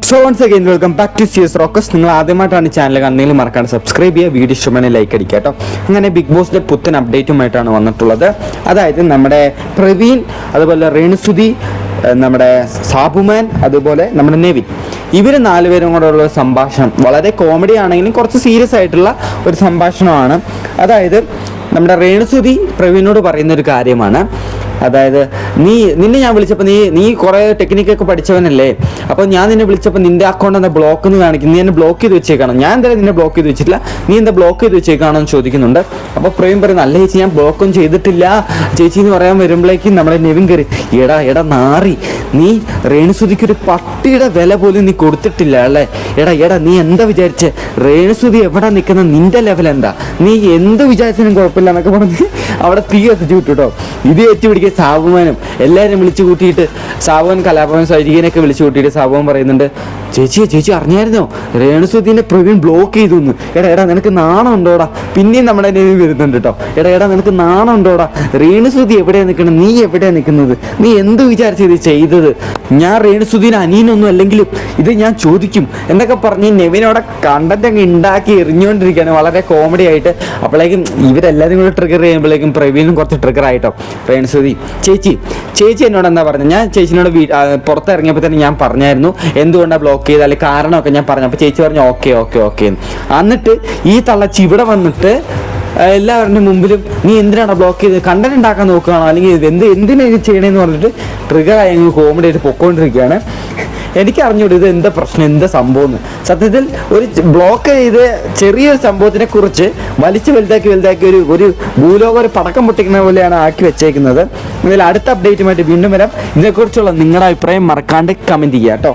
So once again welcome back to CS rocks. നിങ്ങൾ ആദ്യമായിട്ടാണ് channel കാണുന്നതെങ്കിൽ മറക്കാണ്ട് സബ്സ്ക്രൈബ് ചെയ്യുക, വീഡിയോ ഇഷ്ടമാണെങ്കിൽ ലൈക്ക് അടിക്കുക കേട്ടോ. അങ്ങനെ ബിഗ് ബോസിൻ്റെ പുത്തൻ അപ്ഡേറ്റുമായിട്ടാണ് വന്നിട്ടുള്ളത്. അതായത് നമ്മുടെ പ്രവീൺ, അതുപോലെ രേണുസുതി, നമ്മുടെ സാബുമാൻ, അതുപോലെ നമ്മുടെ നെവിൻ, ഇവർ നാലുപേരും കൂടെ ഉള്ള സംഭാഷണം വളരെ കോമഡി ആണെങ്കിലും കുറച്ച് സീരിയസ് ആയിട്ടുള്ള ഒരു സംഭാഷണമാണ്. അതായത് നമ്മുടെ രേണുസുതി പ്രവീണിനോട് പറയുന്നൊരു കാര്യമാണ്. അതായത് നിന്നെ ഞാൻ വിളിച്ചപ്പോൾ നീ കുറേ ടെക്നിക്കൊക്കെ പഠിച്ചവനല്ലേ, അപ്പോൾ ഞാൻ നിന്നെ വിളിച്ചപ്പോൾ നിൻ്റെ അക്കൗണ്ട് എന്താ ബ്ലോക്ക് എന്ന് കാണിക്കും, നീ എന്നെ ബ്ലോക്ക് ചെയ്ത് വെച്ചേക്കണം. ഞാൻ എന്തായാലും നിന്നെ ബ്ലോക്ക് ചെയ്ത് വെച്ചിട്ടില്ല, നീ എന്താ ബ്ലോക്ക് ചെയ്ത് വെച്ചേക്കാണോ എന്ന് ചോദിക്കുന്നുണ്ട്. അപ്പോൾ പ്രവീൺ പറയുന്നത്, അല്ല ചേച്ചി, ഞാൻ ബ്ലോക്കൊന്നും ചെയ്തിട്ടില്ല ചേച്ചി എന്ന് പറയാൻ വരുമ്പോഴേക്കും നമ്മുടെ നെവിൻ കയറി, എടാ നാറി, നീ രേണുസുതിക്ക് ഒരു പട്ടിയുടെ വില പോലും നീ കൊടുത്തിട്ടില്ല അല്ലേ, എടാ നീ എന്താ വിചാരിച്ചേ, രേണുസുതി എവിടെ നിൽക്കുന്ന, നിന്റെ ലെവൽ എന്താ, നീ എന്ത് വിചാരിച്ചാലും കുഴപ്പമില്ല എന്നൊക്കെ പറഞ്ഞ് അവിടെ തീ കത്തിച്ചു വിട്ടു കേട്ടോ. ഇത് ഏറ്റുപിടിക്കുക സാബുമാനും എല്ലാവരും വിളിച്ചു കൂട്ടിയിട്ട്, സാബുവൻ കലാഭവൻ സൈനികനെയൊക്കെ വിളിച്ചു കൂട്ടിയിട്ട് സാബുവൻ പറയുന്നുണ്ട്, ചേച്ചി അറിഞ്ഞായിരുന്നോ രേണുസുതിനെ പ്രവീൺ ബ്ലോക്ക് ചെയ്തു എന്ന്. എടാ നിനക്ക് നാണം ഉണ്ടോടാ. പിന്നെയും നമ്മുടെ നെവിൻ വരുന്നുണ്ട് കേട്ടോ. എടാ നിനക്ക് നാണം ഉണ്ടോടാ, രേണുസുതി എവിടെയാണ് നിൽക്കുന്നത്, നീ എവിടെയാണ് നിൽക്കുന്നത്, നീ എന്ത് വിചാരിച്ച ഇത് ചെയ്തത്, ഞാൻ രേണുസുതിന് അനിയനൊന്നും അല്ലെങ്കിലും ഇത് ഞാൻ ചോദിക്കും എന്നൊക്കെ പറഞ്ഞ് നെവിനോടെ കണ്ടന്റ് അങ്ങ് ഉണ്ടാക്കി എറിഞ്ഞുകൊണ്ടിരിക്കുകയാണ് വളരെ കോമഡി ആയിട്ട്. അപ്പോഴേക്കും ഇവരെല്ലാവരും കൂടെ ട്രിഗർ ചെയ്യുമ്പോഴേക്കും പ്രവീണും കുറച്ച് ട്രിഗർ ആയിട്ടോ. രേണുസുതി ചേച്ചി എന്നോട് എന്താ പറഞ്ഞത്, ഞാൻ ചേച്ചിനോട് പുറത്തിറങ്ങിയപ്പോൾ തന്നെ ഞാൻ പറഞ്ഞായിരുന്നു എന്തുകൊണ്ടാണ് ബ്ലോക്ക് ചെയ്ത്, അല്ലെങ്കിൽ കാരണമൊക്കെ ഞാൻ പറഞ്ഞു. അപ്പോൾ ചേച്ചി പറഞ്ഞു ഓക്കെ. എന്നിട്ട് ഈ തള്ളച്ചി ഇവിടെ വന്നിട്ട് എല്ലാവരുടെ മുമ്പിലും നീ എന്തിനാണ് ബ്ലോക്ക് ചെയ്ത്, കണ്ടന്റ് ഉണ്ടാക്കാൻ നോക്കുകയാണോ, അല്ലെങ്കിൽ എന്തിനാ ഇത് ചെയ്യണമെന്ന് പറഞ്ഞിട്ട് ട്രിഗറായി അങ്ങ് കോമഡി ആയിട്ട് പൊക്കോണ്ടിരിക്കുകയാണ്. എനിക്ക് അറിഞ്ഞൂടെ ഇത് എന്താ പ്രശ്നം, എന്താ സംഭവം എന്ന്. സത്യത്തിൽ ഒരു ബ്ലോക്ക് ചെയ്ത് ചെറിയൊരു സംഭവത്തിനെ കുറിച്ച് വലിച്ചു വലുതാക്കി ഒരു ഭൂലോകം ഒരു പടക്കം പൊട്ടിക്കുന്ന പോലെയാണ് ആക്കി വെച്ചേക്കുന്നത്. ഇതിൽ അടുത്ത അപ്ഡേറ്റുമായിട്ട് വീണ്ടും വരാം. ഇതിനെക്കുറിച്ചുള്ള നിങ്ങളുടെ അഭിപ്രായം മറക്കാണ്ട് കമൻറ്റ് ചെയ്യുക കേട്ടോ.